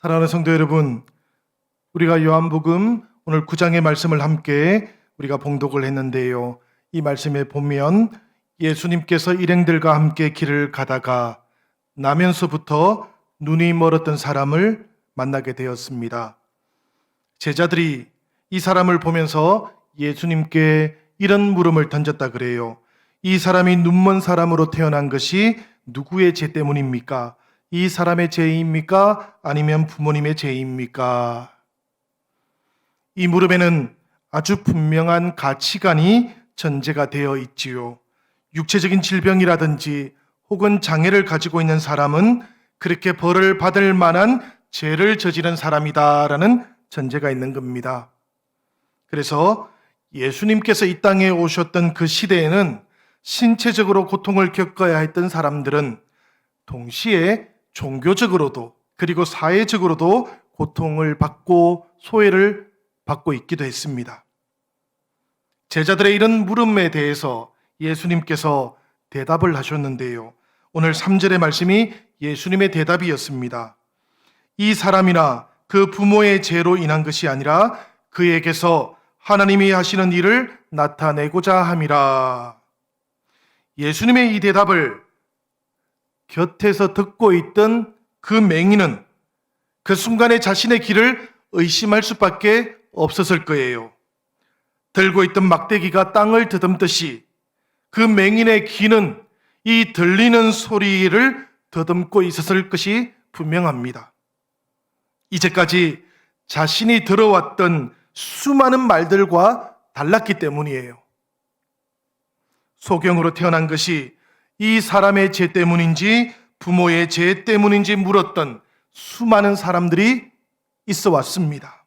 사랑하는 성도 여러분, 우리가 요한복음 오늘 9장의 말씀을 함께 우리가 봉독을 했는데요. 이 말씀에 보면 예수님께서 일행들과 함께 길을 가다가 나면서부터 눈이 멀었던 사람을 만나게 되었습니다. 제자들이 이 사람을 보면서 예수님께 이런 물음을 던졌다 그래요. 이 사람이 눈먼 사람으로 태어난 것이 누구의 죄 때문입니까? 이 사람의 죄입니까? 아니면 부모님의 죄입니까? 이 물음에는 아주 분명한 가치관이 전제가 되어 있지요. 육체적인 질병이라든지 혹은 장애를 가지고 있는 사람은 그렇게 벌을 받을 만한 죄를 저지른 사람이다라는 전제가 있는 겁니다. 그래서 예수님께서 이 땅에 오셨던 그 시대에는 신체적으로 고통을 겪어야 했던 사람들은 동시에 종교적으로도 그리고 사회적으로도 고통을 받고 소외를 받고 있기도 했습니다. 제자들의 이런 물음에 대해서 예수님께서 대답을 하셨는데요. 오늘 3절의 말씀이 예수님의 대답이었습니다. 이 사람이나 그 부모의 죄로 인한 것이 아니라 그에게서 하나님이 하시는 일을 나타내고자 함이라. 예수님의 이 대답을 곁에서 듣고 있던 그 맹인은 그 순간에 자신의 길을 의심할 수밖에 없었을 거예요. 들고 있던 막대기가 땅을 더듬듯이 그 맹인의 귀는 이 들리는 소리를 더듬고 있었을 것이 분명합니다. 이제까지 자신이 들어왔던 수많은 말들과 달랐기 때문이에요. 소경으로 태어난 것이 이 사람의 죄 때문인지 부모의 죄 때문인지 물었던 수많은 사람들이 있어 왔습니다.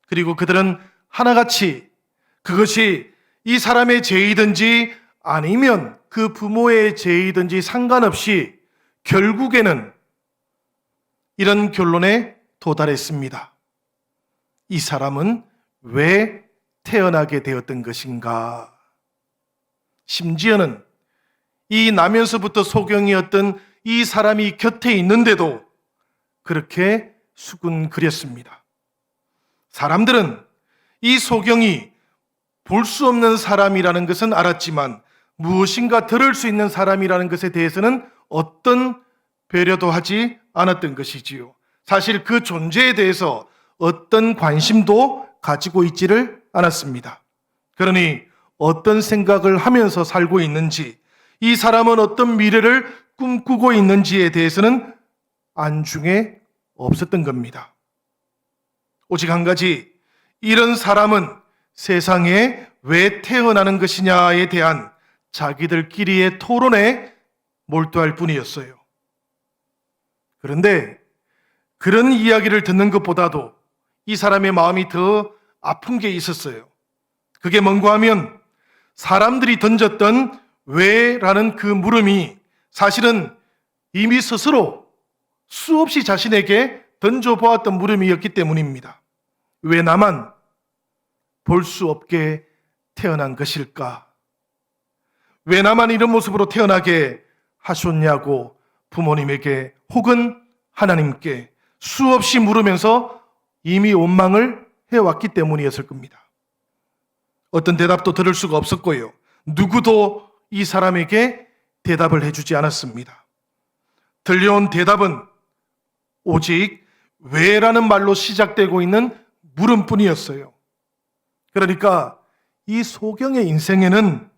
그리고 그들은 하나같이 그것이 이 사람의 죄이든지 아니면 그 부모의 죄이든지 상관없이 결국에는 이런 결론에 도달했습니다. 이 사람은 왜 태어나게 되었던 것인가? 심지어는 이 나면서부터 소경이었던 이 사람이 곁에 있는데도 그렇게 수군거렸습니다. 사람들은 이 소경이 볼 수 없는 사람이라는 것은 알았지만 무엇인가 들을 수 있는 사람이라는 것에 대해서는 어떤 배려도 하지 않았던 것이지요. 사실 그 존재에 대해서 어떤 관심도 가지고 있지를 않았습니다. 그러니 어떤 생각을 하면서 살고 있는지, 이 사람은 어떤 미래를 꿈꾸고 있는지에 대해서는 안중에 없었던 겁니다. 오직 한 가지, 이런 사람은 세상에 왜 태어나는 것이냐에 대한 자기들끼리의 토론에 몰두할 뿐이었어요. 그런데 그런 이야기를 듣는 것보다도 이 사람의 마음이 더 아픈 게 있었어요. 그게 뭔가 하면 사람들이 던졌던 왜라는 그 물음이 사실은 이미 스스로 수없이 자신에게 던져보았던 물음이었기 때문입니다. 왜 나만 볼 수 없게 태어난 것일까? 왜 나만 이런 모습으로 태어나게 하셨냐고 부모님에게 혹은 하나님께 수없이 물으면서 이미 원망을 해왔기 때문이었을 겁니다. 어떤 대답도 들을 수가 없었고요. 누구도 이 사람에게 대답을 해주지 않았습니다. 들려온 대답은 오직 왜라는 말로 시작되고 있는 물음뿐이었어요. 그러니까 이 소경의 인생에는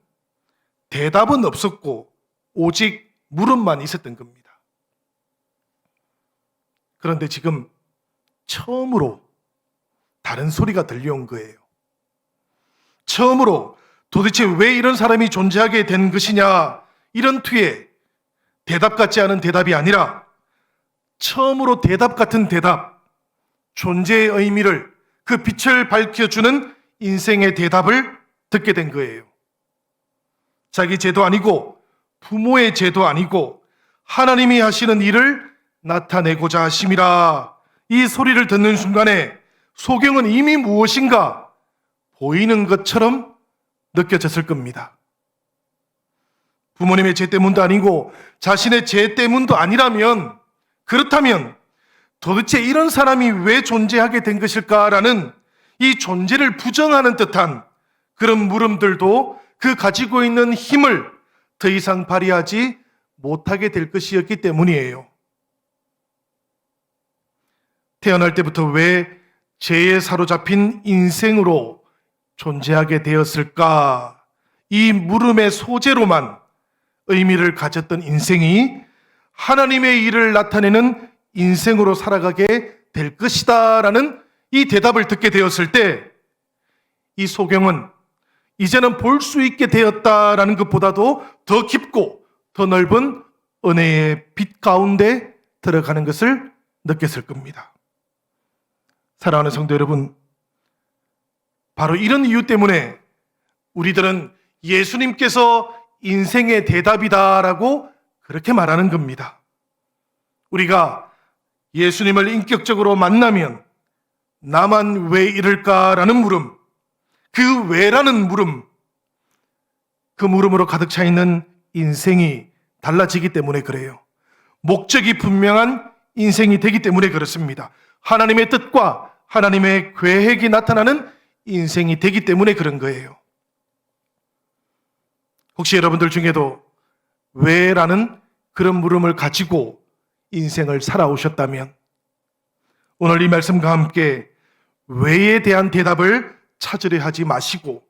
대답은 없었고 오직 물음만 있었던 겁니다. 그런데 지금 처음으로 다른 소리가 들려온 거예요. 처음으로 도대체 왜 이런 사람이 존재하게 된 것이냐, 이런 투에 대답 같지 않은 대답이 아니라 처음으로 대답 같은 대답, 존재의 의미를, 그 빛을 밝혀주는 인생의 대답을 듣게 된 거예요. 자기 죄도 아니고 부모의 죄도 아니고 하나님이 하시는 일을 나타내고자 하심이라. 이 소리를 듣는 순간에 소경은 이미 무엇인가 보이는 것처럼 느껴졌을 겁니다. 부모님의 죄 때문도 아니고 자신의 죄 때문도 아니라면, 그렇다면 도대체 이런 사람이 왜 존재하게 된 것일까라는 이 존재를 부정하는 듯한 그런 물음들도 그 가지고 있는 힘을 더 이상 발휘하지 못하게 될 것이었기 때문이에요. 태어날 때부터 왜 죄에 사로잡힌 인생으로 존재하게 되었을까? 이 물음의 소재로만 의미를 가졌던 인생이 하나님의 일을 나타내는 인생으로 살아가게 될 것이다 라는 이 대답을 듣게 되었을 때 이 소경은 이제는 볼 수 있게 되었다라는 것보다도 더 깊고 더 넓은 은혜의 빛 가운데 들어가는 것을 느꼈을 겁니다. 사랑하는 성도 여러분, 바로 이런 이유 때문에 우리들은 예수님께서 인생의 대답이다라고 그렇게 말하는 겁니다. 우리가 예수님을 인격적으로 만나면 나만 왜 이럴까라는 물음, 그 왜라는 물음, 그 물음으로 가득 차 있는 인생이 달라지기 때문에 그래요. 목적이 분명한 인생이 되기 때문에 그렇습니다. 하나님의 뜻과 하나님의 계획이 나타나는 인생이 되기 때문에 그런 거예요. 혹시 여러분들 중에도 왜라는 그런 물음을 가지고 인생을 살아오셨다면 오늘 이 말씀과 함께 왜에 대한 대답을 찾으려 하지 마시고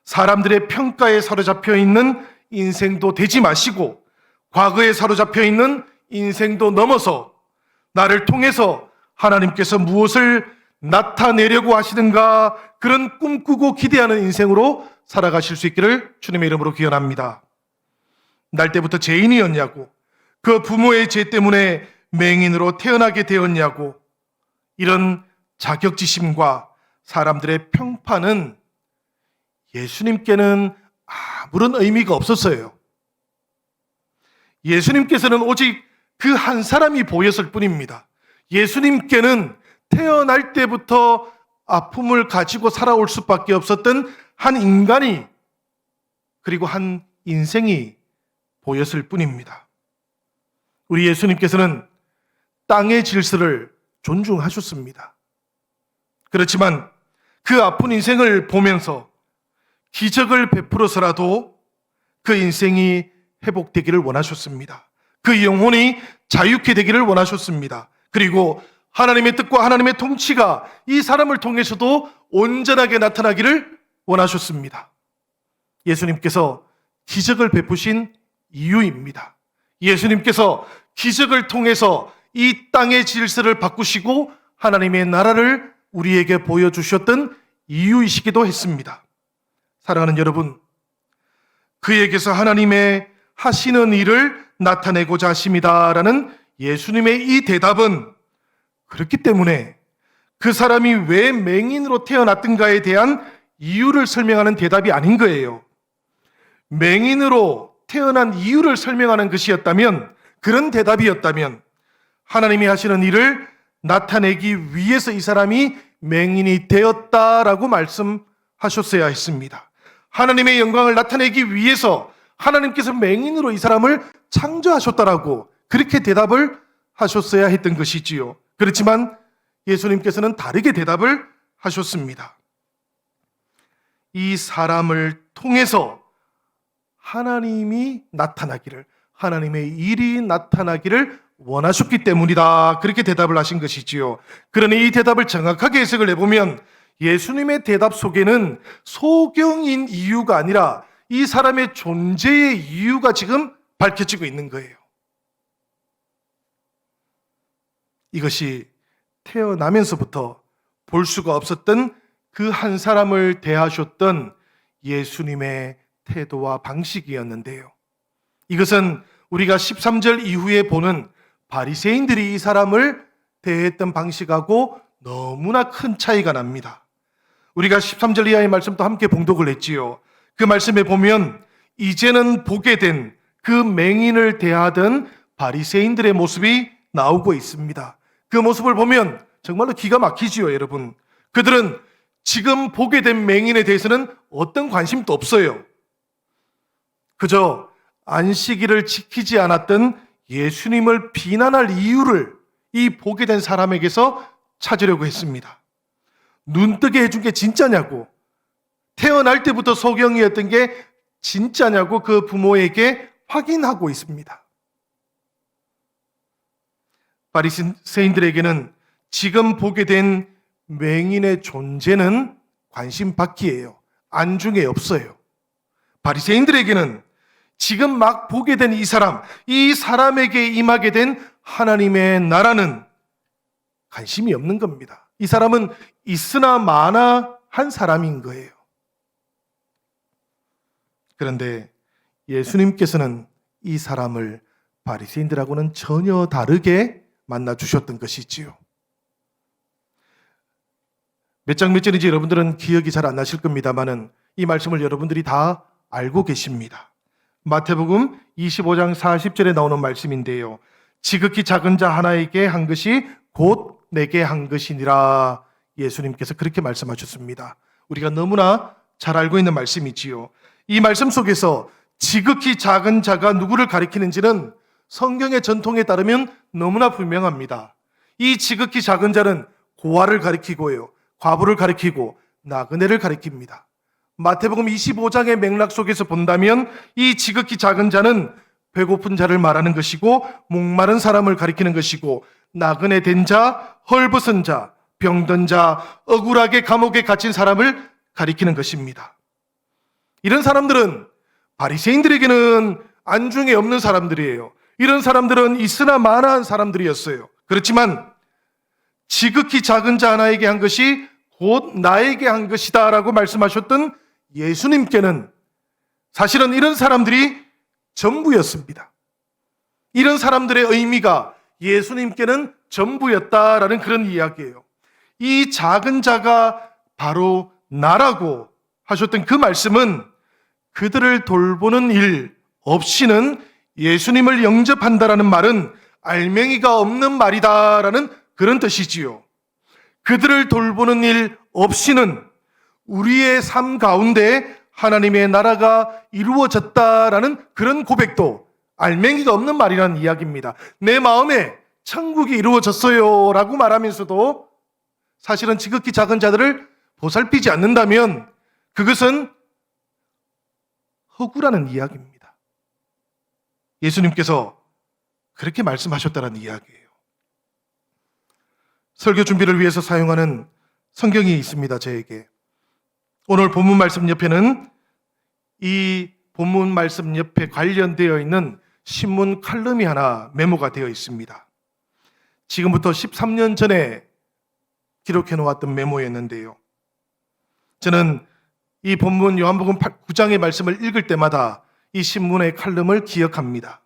사람들의 평가에 사로잡혀 있는 인생도 되지 마시고 과거에 사로잡혀 있는 인생도 넘어서 나를 통해서 하나님께서 무엇을 나타내려고 하시는가 그런 꿈꾸고 기대하는 인생으로 살아가실 수 있기를 주님의 이름으로 기원합니다. 날 때부터 죄인이었냐고, 그 부모의 죄 때문에 맹인으로 태어나게 되었냐고, 이런 자격지심과 사람들의 평판은 예수님께는 아무런 의미가 없었어요. 예수님께서는 오직 그 한 사람이 보였을 뿐입니다. 예수님께는 태어날 때부터 아픔을 가지고 살아올 수밖에 없었던 한 인간이 그리고 한 인생이 보였을 뿐입니다. 우리 예수님께서는 땅의 질서를 존중하셨습니다. 그렇지만 그 아픈 인생을 보면서 기적을 베풀어서라도 그 인생이 회복되기를 원하셨습니다. 그 영혼이 자유케 되기를 원하셨습니다. 그리고 하나님의 뜻과 하나님의 통치가 이 사람을 통해서도 온전하게 나타나기를 원하셨습니다. 예수님께서 기적을 베푸신 이유입니다. 예수님께서 기적을 통해서 이 땅의 질서를 바꾸시고 하나님의 나라를 우리에게 보여주셨던 이유이시기도 했습니다. 사랑하는 여러분, 그에게서 하나님의 하시는 일을 나타내고자 하십니다라는 예수님의 이 대답은 그렇기 때문에 그 사람이 왜 맹인으로 태어났던가에 대한 이유를 설명하는 대답이 아닌 거예요. 맹인으로 태어난 이유를 설명하는 것이었다면, 그런 대답이었다면 하나님이 하시는 일을 나타내기 위해서 이 사람이 맹인이 되었다라고 말씀하셨어야 했습니다. 하나님의 영광을 나타내기 위해서 하나님께서 맹인으로 이 사람을 창조하셨다라고 그렇게 대답을 하셨어야 했던 것이지요. 그렇지만 예수님께서는 다르게 대답을 하셨습니다. 이 사람을 통해서 하나님이 나타나기를, 하나님의 일이 나타나기를 원하셨기 때문이다. 그렇게 대답을 하신 것이지요. 그러니 이 대답을 정확하게 해석을 해보면 예수님의 대답 속에는 소경인 이유가 아니라 이 사람의 존재의 이유가 지금 밝혀지고 있는 거예요. 이것이 태어나면서부터 볼 수가 없었던 그 한 사람을 대하셨던 예수님의 태도와 방식이었는데요. 이것은 우리가 13절 이후에 보는 바리새인들이 이 사람을 대했던 방식하고 너무나 큰 차이가 납니다. 우리가 13절 이하의 말씀도 함께 봉독을 했지요. 그 말씀에 보면 이제는 보게 된 그 맹인을 대하던 바리새인들의 모습이 나오고 있습니다. 그 모습을 보면 정말로 기가 막히지요, 여러분. 그들은 지금 보게 된 맹인에 대해서는 어떤 관심도 없어요. 그저 안식일을 지키지 않았던 예수님을 비난할 이유를 이 보게 된 사람에게서 찾으려고 했습니다. 눈뜨게 해준 게 진짜냐고, 태어날 때부터 소경이었던 게 진짜냐고 그 부모에게 확인하고 있습니다. 바리새인들에게는 지금 보게 된 맹인의 존재는 관심 밖이에요. 안중에 없어요. 바리새인들에게는 지금 막 보게 된 이 사람에게 임하게 된 하나님의 나라는 관심이 없는 겁니다. 이 사람은 있으나 마나 한 사람인 거예요. 그런데 예수님께서는 이 사람을 바리새인들하고는 전혀 다르게 만나 주셨던 것이지요. 몇 장 몇 절인지 여러분들은 기억이 잘 안 나실 겁니다만은 이 말씀을 여러분들이 다 알고 계십니다. 마태복음 25장 40절에 나오는 말씀인데요. 지극히 작은 자 하나에게 한 것이 곧 내게 한 것이니라. 예수님께서 그렇게 말씀하셨습니다. 우리가 너무나 잘 알고 있는 말씀이지요. 이 말씀 속에서 지극히 작은 자가 누구를 가리키는지는 성경의 전통에 따르면 너무나 분명합니다. 이 지극히 작은 자는 고아를 가리키고요, 과부를 가리키고 나그네를 가리킵니다. 마태복음 25장의 맥락 속에서 본다면 이 지극히 작은 자는 배고픈 자를 말하는 것이고 목마른 사람을 가리키는 것이고 나그네 된 자, 헐벗은 자, 병든 자, 억울하게 감옥에 갇힌 사람을 가리키는 것입니다. 이런 사람들은 바리새인들에게는 안중에 없는 사람들이에요. 이런 사람들은 있으나 마나한 사람들이었어요. 그렇지만 지극히 작은 자 하나에게 한 것이 곧 나에게 한 것이다 라고 말씀하셨던 예수님께는 사실은 이런 사람들이 전부였습니다. 이런 사람들의 의미가 예수님께는 전부였다라는 그런 이야기예요. 이 작은 자가 바로 나라고 하셨던 그 말씀은 그들을 돌보는 일 없이는 예수님을 영접한다라는 말은 알맹이가 없는 말이다라는 그런 뜻이지요. 그들을 돌보는 일 없이는 우리의 삶 가운데 하나님의 나라가 이루어졌다라는 그런 고백도 알맹이가 없는 말이라는 이야기입니다. 내 마음에 천국이 이루어졌어요 라고 말하면서도 사실은 지극히 작은 자들을 보살피지 않는다면 그것은 허구라는 이야기입니다. 예수님께서 그렇게 말씀하셨다는 이야기예요. 설교 준비를 위해서 사용하는 성경이 있습니다, 저에게. 오늘 본문 말씀 옆에는 이 본문 말씀 옆에 관련되어 있는 신문 칼럼이 하나 메모가 되어 있습니다. 지금부터 13년 전에 기록해 놓았던 메모였는데요. 저는 이 본문 요한복음 9장의 말씀을 읽을 때마다 이 신문의 칼럼을 기억합니다.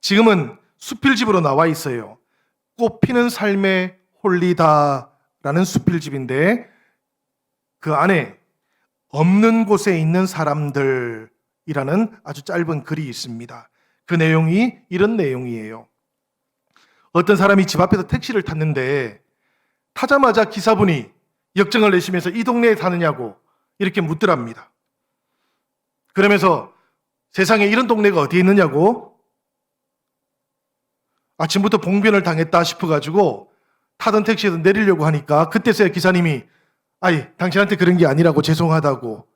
지금은 수필집으로 나와 있어요. 꽃피는 삶에 홀리다라는 수필집인데 그 안에 없는 곳에 있는 사람들이라는 아주 짧은 글이 있습니다. 그 내용이 이런 내용이에요. 어떤 사람이 집 앞에서 택시를 탔는데 타자마자 기사분이 역정을 내시면서 이 동네에 사느냐고 이렇게 묻더랍니다. 그러면서 세상에 이런 동네가 어디에 있느냐고 아침부터 봉변을 당했다 싶어가지고 타던 택시에서 내리려고 하니까 그때서야 기사님이 아이 당신한테 그런 게 아니라고 죄송하다고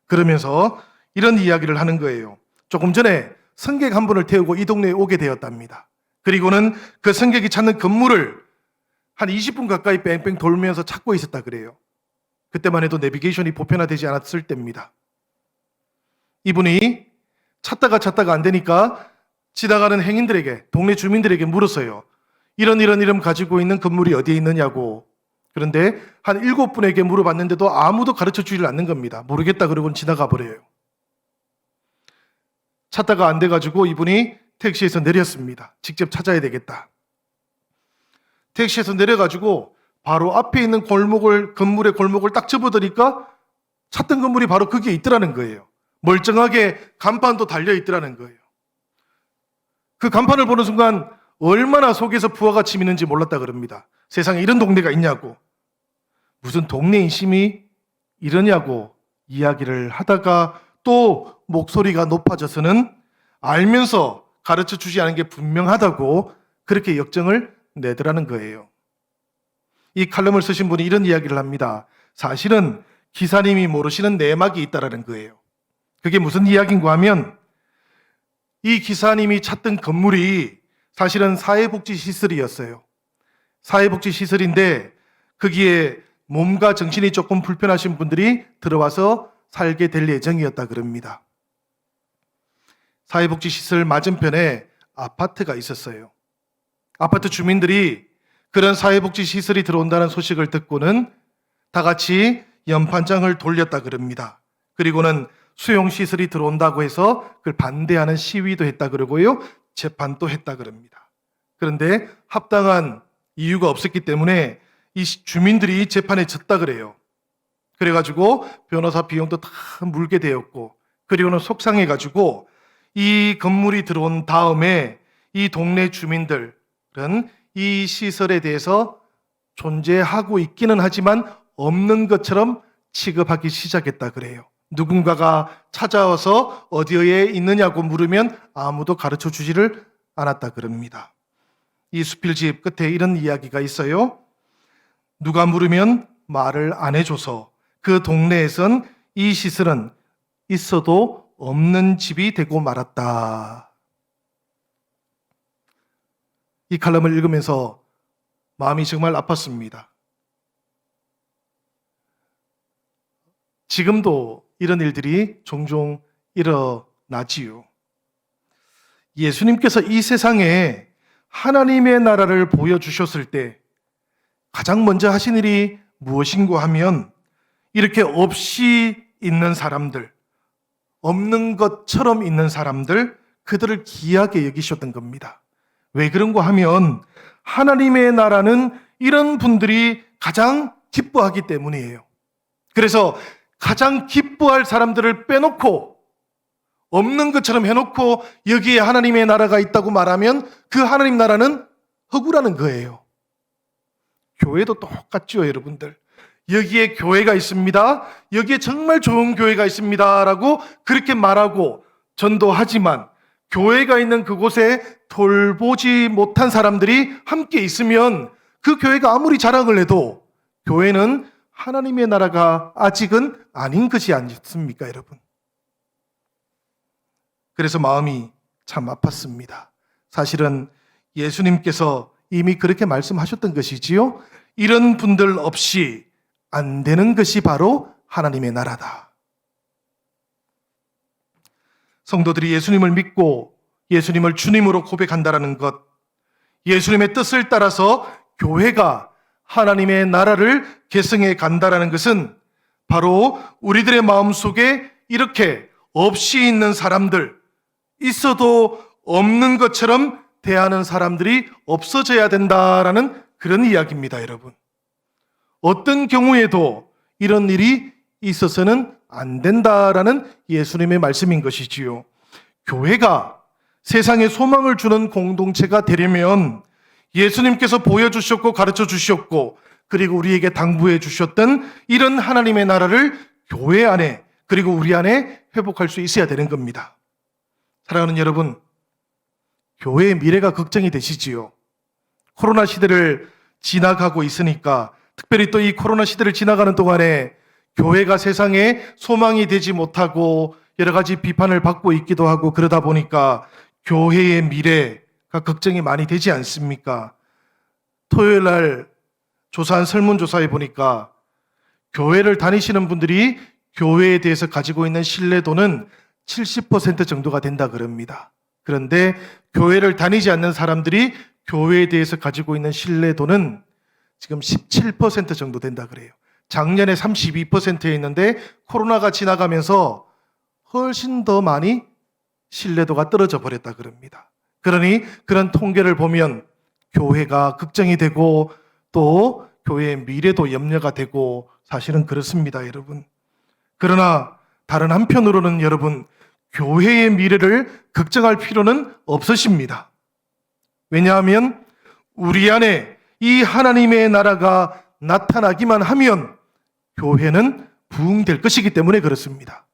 그러면서 이런 이야기를 하는 거예요. 조금 전에 승객 한 분을 태우고 이 동네에 오게 되었답니다. 그리고는 그 승객이 찾는 건물을 한 20분 가까이 뺑뺑 돌면서 찾고 있었다 그래요. 그때만 해도 내비게이션이 보편화되지 않았을 때입니다. 이분이 찾다가 안 되니까 지나가는 행인들에게, 동네 주민들에게 물었어요. 이런 가지고 있는 건물이 어디에 있느냐고. 그런데 한 7분에게 물어봤는데도 아무도 가르쳐 주질 않는 겁니다. 모르겠다 그러고는 지나가 버려요. 찾다가 안 돼가지고 이분이 택시에서 내렸습니다. 직접 찾아야 되겠다. 택시에서 내려가지고 바로 앞에 있는 건물의 골목을 딱 접어드니까 찾던 건물이 바로 거기에 있더라는 거예요. 멀쩡하게 간판도 달려 있더라는 거예요. 그 간판을 보는 순간 얼마나 속에서 부하가 치미는지 몰랐다 그럽니다. 세상에 이런 동네가 있냐고. 무슨 동네 인심이 이러냐고 이야기를 하다가 또 목소리가 높아져서는 알면서 가르쳐 주지 않은 게 분명하다고 그렇게 역정을 내더라는 거예요. 이 칼럼을 쓰신 분이 이런 이야기를 합니다. 사실은 기사님이 모르시는 내막이 있다라는 거예요. 그게 무슨 이야기인가 하면 이 기사님이 찾던 건물이 사실은 사회복지시설이었어요. 사회복지시설인데 거기에 몸과 정신이 조금 불편하신 분들이 들어와서 살게 될 예정이었다 그럽니다. 사회복지시설 맞은편에 아파트가 있었어요. 아파트 주민들이 그런 사회복지시설이 들어온다는 소식을 듣고는 다 같이 연판장을 돌렸다 그럽니다. 그리고는 수용시설이 들어온다고 해서 그걸 반대하는 시위도 했다 그러고요. 재판도 했다 그럽니다. 그런데 합당한 이유가 없었기 때문에 이 주민들이 재판에 졌다 그래요. 그래가지고 변호사 비용도 다 물게 되었고, 그리고는 속상해가지고 이 건물이 들어온 다음에 이 동네 주민들은 이 시설에 대해서 존재하고 있기는 하지만 없는 것처럼 취급하기 시작했다 그래요. 누군가가 찾아와서 어디에 있느냐고 물으면 아무도 가르쳐 주지를 않았다 그럽니다. 이 수필집 끝에 이런 이야기가 있어요. 누가 물으면 말을 안 해줘서 그 동네에선 이 시설은 있어도 없는 집이 되고 말았다. 이 칼럼을 읽으면서 마음이 정말 아팠습니다. 지금도 이런 일들이 종종 일어나지요. 예수님께서 이 세상에 하나님의 나라를 보여주셨을 때 가장 먼저 하신 일이 무엇인가 하면 이렇게 없이 있는 사람들, 없는 것처럼 있는 사람들, 그들을 귀하게 여기셨던 겁니다. 왜 그런가 하면 하나님의 나라는 이런 분들이 가장 기뻐하기 때문이에요. 그래서 가장 기뻐할 사람들을 빼놓고 없는 것처럼 해놓고 여기에 하나님의 나라가 있다고 말하면 그 하나님 나라는 허구라는 거예요. 교회도 똑같죠, 여러분들. 여기에 교회가 있습니다. 여기에 정말 좋은 교회가 있습니다. 라고 그렇게 말하고 전도하지만 교회가 있는 그곳에 돌보지 못한 사람들이 함께 있으면 그 교회가 아무리 자랑을 해도 교회는 하나님의 나라가 아직은 아닌 것이 아니습니까, 여러분? 그래서 마음이 참 아팠습니다. 사실은 예수님께서 이미 그렇게 말씀하셨던 것이지요. 이런 분들 없이 안 되는 것이 바로 하나님의 나라다. 성도들이 예수님을 믿고 예수님을 주님으로 고백한다라는 것, 예수님의 뜻을 따라서 교회가 하나님의 나라를 계승해 간다라는 것은 바로 우리들의 마음속에 이렇게 없이 있는 사람들, 있어도 없는 것처럼 대하는 사람들이 없어져야 된다라는 그런 이야기입니다, 여러분. 어떤 경우에도 이런 일이 있어서는 안 된다라는 예수님의 말씀인 것이지요. 교회가 세상에 소망을 주는 공동체가 되려면 예수님께서 보여주셨고 가르쳐 주셨고 그리고 우리에게 당부해 주셨던 이런 하나님의 나라를 교회 안에 그리고 우리 안에 회복할 수 있어야 되는 겁니다. 사랑하는 여러분, 교회의 미래가 걱정이 되시지요. 코로나 시대를 지나가고 있으니까 특별히 또 이 코로나 시대를 지나가는 동안에 교회가 세상에 소망이 되지 못하고 여러 가지 비판을 받고 있기도 하고 그러다 보니까 교회의 미래가 걱정이 많이 되지 않습니까? 토요일 날 조사한 설문조사에 보니까 교회를 다니시는 분들이 교회에 대해서 가지고 있는 신뢰도는 70% 정도가 된다 그럽니다. 그런데 교회를 다니지 않는 사람들이 교회에 대해서 가지고 있는 신뢰도는 지금 17% 정도 된다 그래요. 작년에 32%였는데 코로나가 지나가면서 훨씬 더 많이 신뢰도가 떨어져 버렸다 그럽니다. 그러니 그런 통계를 보면 교회가 걱정이 되고 또 교회의 미래도 염려가 되고 사실은 그렇습니다, 여러분. 그러나 다른 한편으로는 여러분, 교회의 미래를 걱정할 필요는 없으십니다. 왜냐하면 우리 안에 이 하나님의 나라가 나타나기만 하면 교회는 부흥될 것이기 때문에 그렇습니다.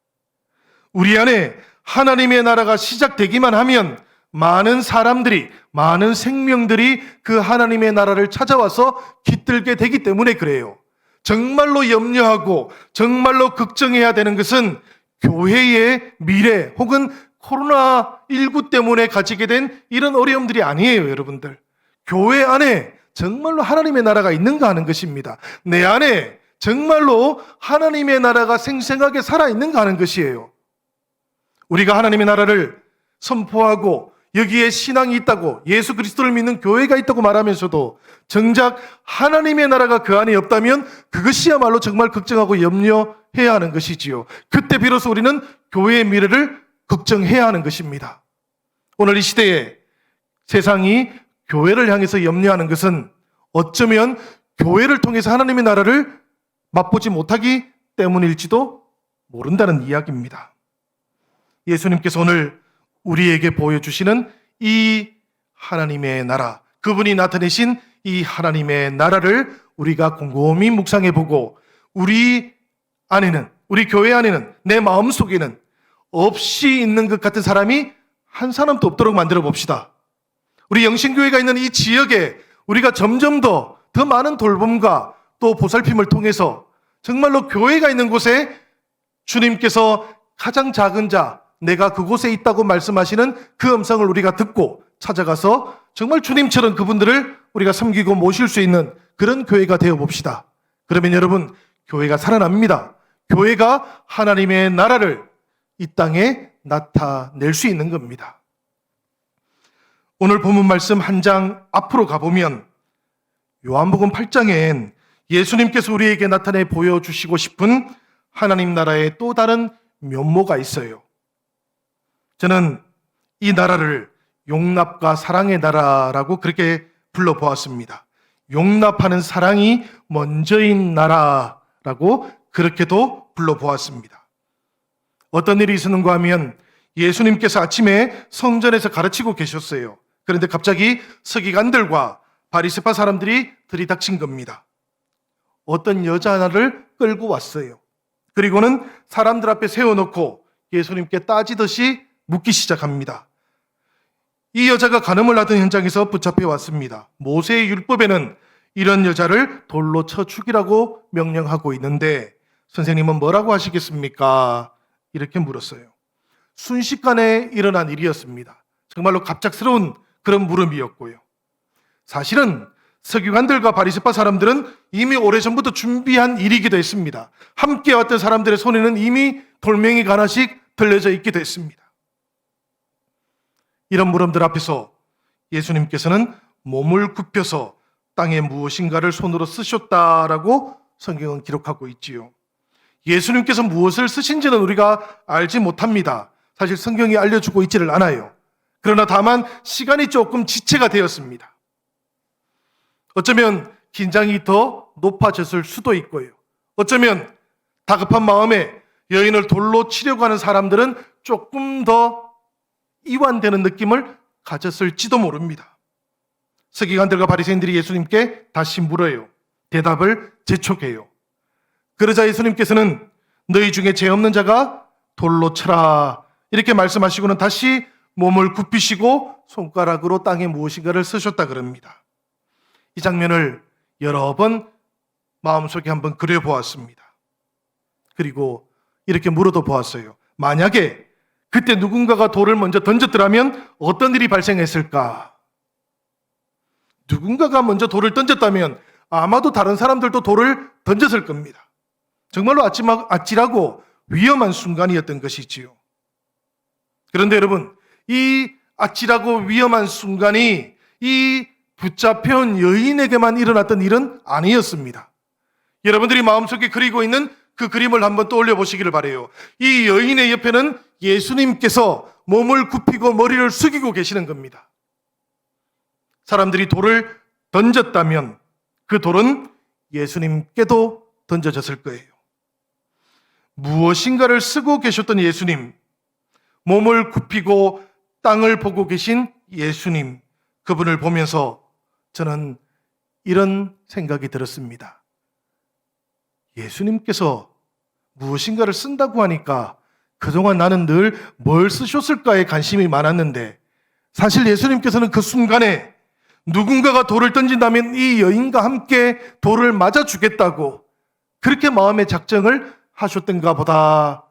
우리 안에 하나님의 나라가 시작되기만 하면 많은 사람들이, 많은 생명들이 그 하나님의 나라를 찾아와서 깃들게 되기 때문에 그래요. 정말로 염려하고 정말로 걱정해야 되는 것은 교회의 미래 혹은 코로나19 때문에 가지게 된 이런 어려움들이 아니에요, 여러분들. 교회 안에 정말로 하나님의 나라가 있는가 하는 것입니다. 내 안에 정말로 하나님의 나라가 생생하게 살아있는가 하는 것이에요. 우리가 하나님의 나라를 선포하고 여기에 신앙이 있다고, 예수 그리스도를 믿는 교회가 있다고 말하면서도 정작 하나님의 나라가 그 안에 없다면 그것이야말로 정말 걱정하고 염려해야 하는 것이지요. 그때 비로소 우리는 교회의 미래를 걱정해야 하는 것입니다. 오늘 이 시대에 세상이 교회를 향해서 염려하는 것은 어쩌면 교회를 통해서 하나님의 나라를 맛보지 못하기 때문일지도 모른다는 이야기입니다. 예수님께서 오늘 우리에게 보여주시는 이 하나님의 나라, 그분이 나타내신 이 하나님의 나라를 우리가 곰곰이 묵상해보고 우리 안에는, 우리 교회 안에는, 내 마음속에는 없이 있는 것 같은 사람이 한 사람도 없도록 만들어 봅시다. 우리 영신교회가 있는 이 지역에 우리가 점점 더 많은 돌봄과 또 보살핌을 통해서 정말로 교회가 있는 곳에 주님께서 가장 작은 자, 내가 그곳에 있다고 말씀하시는 그 음성을 우리가 듣고 찾아가서 정말 주님처럼 그분들을 우리가 섬기고 모실 수 있는 그런 교회가 되어 봅시다. 그러면 여러분, 교회가 살아납니다. 교회가 하나님의 나라를 이 땅에 나타낼 수 있는 겁니다. 오늘 본문 말씀 한 장 앞으로 가보면 요한복음 8장엔 예수님께서 우리에게 나타내 보여주시고 싶은 하나님 나라의 또 다른 면모가 있어요. 저는 이 나라를 용납과 사랑의 나라라고 그렇게 불러보았습니다. 용납하는 사랑이 먼저인 나라라고 그렇게도 불러보았습니다. 어떤 일이 있었는가 하면 예수님께서 아침에 성전에서 가르치고 계셨어요. 그런데 갑자기 서기관들과 바리새파 사람들이 들이닥친 겁니다. 어떤 여자 하나를 끌고 왔어요. 그리고는 사람들 앞에 세워놓고 예수님께 따지듯이 묻기 시작합니다. 이 여자가 간음을 하던 현장에서 붙잡혀 왔습니다. 모세의 율법에는 이런 여자를 돌로 쳐 죽이라고 명령하고 있는데 선생님은 뭐라고 하시겠습니까? 이렇게 물었어요. 순식간에 일어난 일이었습니다. 정말로 갑작스러운 그런 물음이었고요. 사실은 서기관들과 바리새파 사람들은 이미 오래전부터 준비한 일이기도 했습니다. 함께 왔던 사람들의 손에는 이미 돌멩이가 하나씩 들려져 있기도 했습니다. 이런 물음들 앞에서 예수님께서는 몸을 굽혀서 땅에 무엇인가를 손으로 쓰셨다라고 성경은 기록하고 있지요. 예수님께서 무엇을 쓰신지는 우리가 알지 못합니다. 사실 성경이 알려주고 있지를 않아요. 그러나 다만 시간이 조금 지체가 되었습니다. 어쩌면 긴장이 더 높아졌을 수도 있고요. 어쩌면 다급한 마음에 여인을 돌로 치려고 하는 사람들은 조금 더 이완되는 느낌을 가졌을지도 모릅니다. 서기관들과 바리새인들이 예수님께 다시 물어요. 대답을 재촉해요. 그러자 예수님께서는 너희 중에 죄 없는 자가 돌로 쳐라 이렇게 말씀하시고는 다시 몸을 굽히시고 손가락으로 땅에 무엇인가를 쓰셨다 그럽니다. 이 장면을 여러 번 마음속에 한번 그려보았습니다. 그리고 이렇게 물어도 보았어요. 만약에 그때 누군가가 돌을 먼저 던졌더라면 어떤 일이 발생했을까? 누군가가 먼저 돌을 던졌다면 아마도 다른 사람들도 돌을 던졌을 겁니다. 정말로 아찔하고 위험한 순간이었던 것이지요. 그런데 여러분, 이 아찔하고 위험한 순간이 이 붙잡혀온 여인에게만 일어났던 일은 아니었습니다. 여러분들이 마음속에 그리고 있는 그 그림을 한번 떠올려 보시기를 바라요. 이 여인의 옆에는 예수님께서 몸을 굽히고 머리를 숙이고 계시는 겁니다. 사람들이 돌을 던졌다면 그 돌은 예수님께도 던져졌을 거예요. 무엇인가를 쓰고 계셨던 예수님, 몸을 굽히고 땅을 보고 계신 예수님, 그분을 보면서 저는 이런 생각이 들었습니다. 예수님께서 무엇인가를 쓴다고 하니까 그동안 나는 늘 뭘 쓰셨을까에 관심이 많았는데 사실 예수님께서는 그 순간에 누군가가 돌을 던진다면 이 여인과 함께 돌을 맞아 주겠다고 그렇게 마음의 작정을 하셨던가 보다.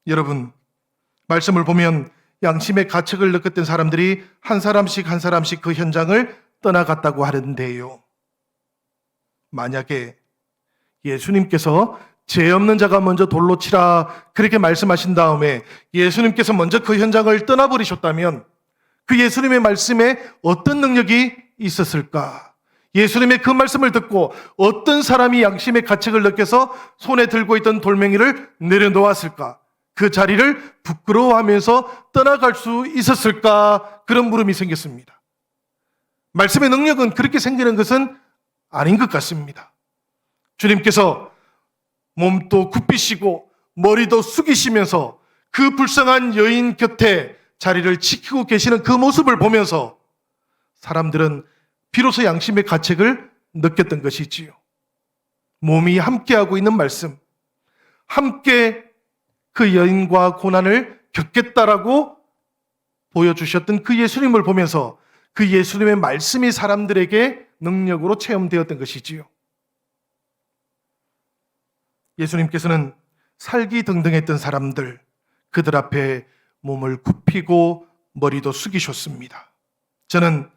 여러분, 말씀을 보면 양심의 가책을 느꼈던 사람들이 한 사람씩 한 사람씩 그 현장을 떠나갔다고 하는데요. 만약에 예수님께서 죄 없는 자가 먼저 돌로 치라 그렇게 말씀하신 다음에 예수님께서 먼저 그 현장을 떠나버리셨다면 그 예수님의 말씀에 어떤 능력이 있었을까? 예수님의 그 말씀을 듣고 어떤 사람이 양심의 가책을 느껴서 손에 들고 있던 돌멩이를 내려놓았을까? 그 자리를 부끄러워하면서 떠나갈 수 있었을까? 그런 물음이 생겼습니다. 말씀의 능력은 그렇게 생기는 것은 아닌 것 같습니다. 주님께서 몸도 굽히시고 머리도 숙이시면서 그 불쌍한 여인 곁에 자리를 지키고 계시는 그 모습을 보면서 사람들은 비로소 양심의 가책을 느꼈던 것이지요. 몸이 함께하고 있는 말씀, 함께 그 여인과 고난을 겪겠다라고 보여주셨던 그 예수님을 보면서 그 예수님의 말씀이 사람들에게 능력으로 체험되었던 것이지요. 예수님께서는 살기등등했던 사람들, 그들 앞에 몸을 굽히고 머리도 숙이셨습니다. 저는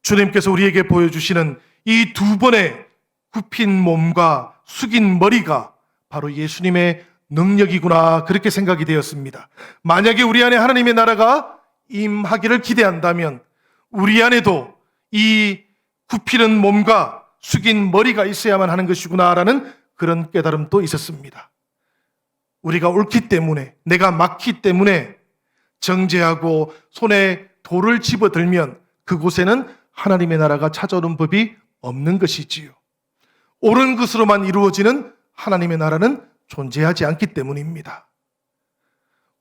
주님께서 우리에게 보여주시는 이 두 번의 굽힌 몸과 숙인 머리가 바로 예수님의 능력이구나 그렇게 생각이 되었습니다. 만약에 우리 안에 하나님의 나라가 임하기를 기대한다면 우리 안에도 이 굽히는 몸과 숙인 머리가 있어야만 하는 것이구나라는 그런 깨달음도 있었습니다. 우리가 옳기 때문에, 내가 맞기 때문에 정죄하고 손에 돌을 집어들면 그곳에는 하나님의 나라가 찾아오는 법이 없는 것이지요. 옳은 것으로만 이루어지는 하나님의 나라는 존재하지 않기 때문입니다.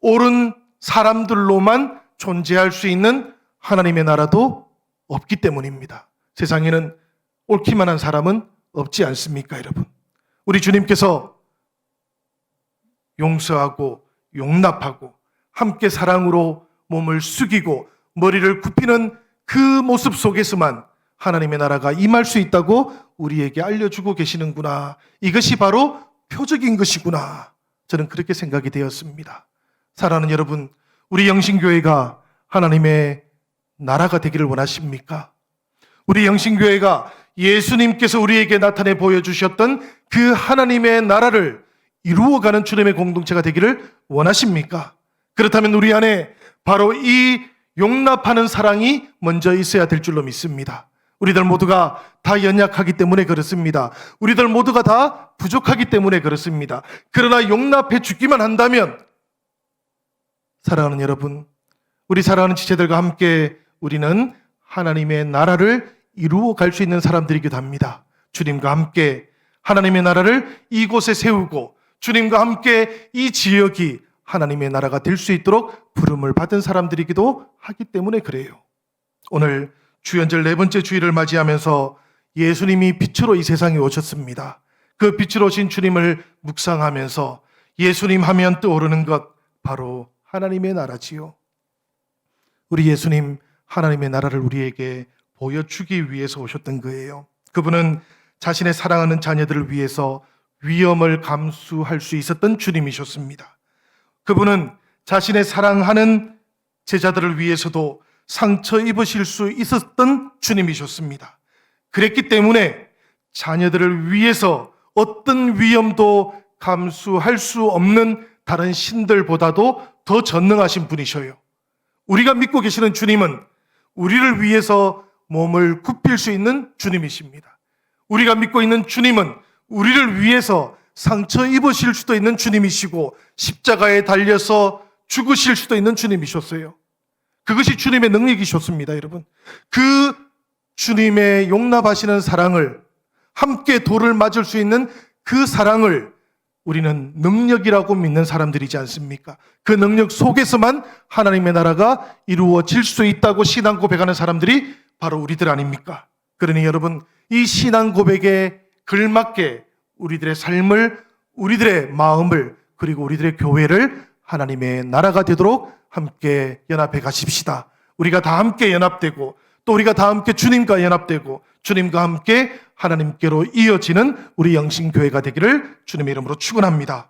옳은 사람들로만 존재할 수 있는 하나님의 나라도 없기 때문입니다. 세상에는 옳기만 한 사람은 없지 않습니까, 여러분? 우리 주님께서 용서하고 용납하고 함께 사랑으로 몸을 숙이고 머리를 굽히는 그 모습 속에서만 하나님의 나라가 임할 수 있다고 우리에게 알려주고 계시는구나. 이것이 바로 표적인 것이구나. 저는 그렇게 생각이 되었습니다. 사랑하는 여러분, 우리 영신교회가 하나님의 나라가 되기를 원하십니까? 우리 영신교회가 예수님께서 우리에게 나타내 보여주셨던 그 하나님의 나라를 이루어가는 주님의 공동체가 되기를 원하십니까? 그렇다면 우리 안에 바로 이 용납하는 사랑이 먼저 있어야 될 줄로 믿습니다. 우리들 모두가 다 연약하기 때문에 그렇습니다. 우리들 모두가 다 부족하기 때문에 그렇습니다. 그러나 용납해 주기만 한다면 사랑하는 여러분, 우리 사랑하는 지체들과 함께 우리는 하나님의 나라를 이루어 갈 수 있는 사람들이기도 합니다. 주님과 함께 하나님의 나라를 이곳에 세우고 주님과 함께 이 지역이 하나님의 나라가 될 수 있도록 부름을 받은 사람들이기도 하기 때문에 그래요. 오늘 주연절 4번째 주일을 맞이하면서 예수님이 빛으로 이 세상에 오셨습니다. 그 빛으로 오신 주님을 묵상하면서 예수님 하면 떠오르는 것 바로 하나님의 나라지요. 우리 예수님 하나님의 나라를 우리에게 보여주기 위해서 오셨던 거예요. 그분은 자신의 사랑하는 자녀들을 위해서 위험을 감수할 수 있었던 주님이셨습니다. 그분은 자신의 사랑하는 제자들을 위해서도 상처 입으실 수 있었던 주님이셨습니다. 그랬기 때문에 자녀들을 위해서 어떤 위험도 감수할 수 없는 다른 신들보다도 더 전능하신 분이셔요. 우리가 믿고 계시는 주님은 우리를 위해서 몸을 굽힐 수 있는 주님이십니다. 우리가 믿고 있는 주님은 우리를 위해서 상처 입으실 수도 있는 주님이시고 십자가에 달려서 죽으실 수도 있는 주님이셨어요. 그것이 주님의 능력이셨습니다, 여러분. 그 주님의 용납하시는 사랑을, 함께 돌을 맞을 수 있는 그 사랑을 우리는 능력이라고 믿는 사람들이지 않습니까? 그 능력 속에서만 하나님의 나라가 이루어질 수 있다고 신앙 고백하는 사람들이 바로 우리들 아닙니까? 그러니 여러분, 이 신앙 고백에 걸맞게 우리들의 삶을, 우리들의 마음을, 그리고 우리들의 교회를 하나님의 나라가 되도록 함께 연합해 가십시다. 우리가 다 함께 연합되고 또 우리가 다 함께 주님과 연합되고 주님과 함께 하나님께로 이어지는 우리 영신교회가 되기를 주님의 이름으로 축원합니다.